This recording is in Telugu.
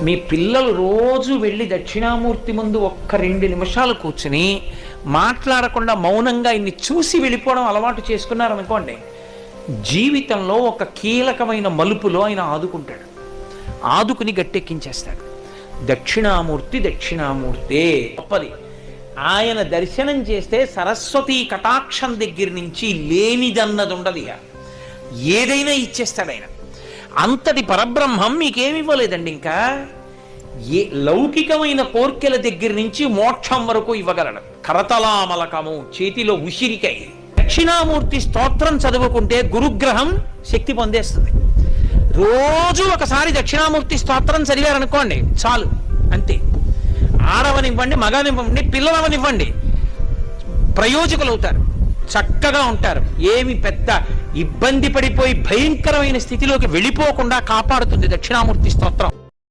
మీ పిల్లలు రోజు వెళ్ళి దక్షిణామూర్తి ముందు ఒక్క 2 నిమిషాలు కూర్చుని మాట్లాడకుండా మౌనంగా ఇన్ని చూసి వెళ్ళిపోవడం అలవాటు చేసుకున్నారనుకోండి, జీవితంలో ఒక కీలకమైన మలుపులో ఆయన ఆదుకుంటాడు, ఆదుకుని గట్టెక్కించేస్తాడు. దక్షిణామూర్తి దక్షిణామూర్తే గొప్పది. ఆయన దర్శనం చేస్తే సరస్వతీ కటాక్షం దగ్గర నుంచి లేనిదన్నది ఉండదు, ఇక ఏదైనా ఇచ్చేస్తాడు ఆయన. అంతటి పరబ్రహ్మం మీకేమి ఇవ్వలేదండి. ఇంకా ఏ లౌకికమైన కోర్కెల దగ్గర నుంచి మోక్షం వరకు ఇవ్వగలడు. కరతలామలకము, చేతిలో ఉసిరికై. దక్షిణామూర్తి స్తోత్రం చదువుకుంటే గురుగ్రహం శక్తి పొందేస్తుంది. రోజు ఒకసారి దక్షిణామూర్తి స్తోత్రం చదివారనుకోండి చాలు, అంతే. ఆడవనివ్వండి, మగనివ్వండి, పిల్లలవనివ్వండి, ప్రయోజకులు అవుతారు, చక్కగా ఉంటారు. ఏమి పెద్ద ఇబ్బంది పడిపోయి భయంకరమైన స్థితిలోకి వెళ్ళిపోకుండా కాపాడుతుంది దక్షిణామూర్తి స్తోత్రం.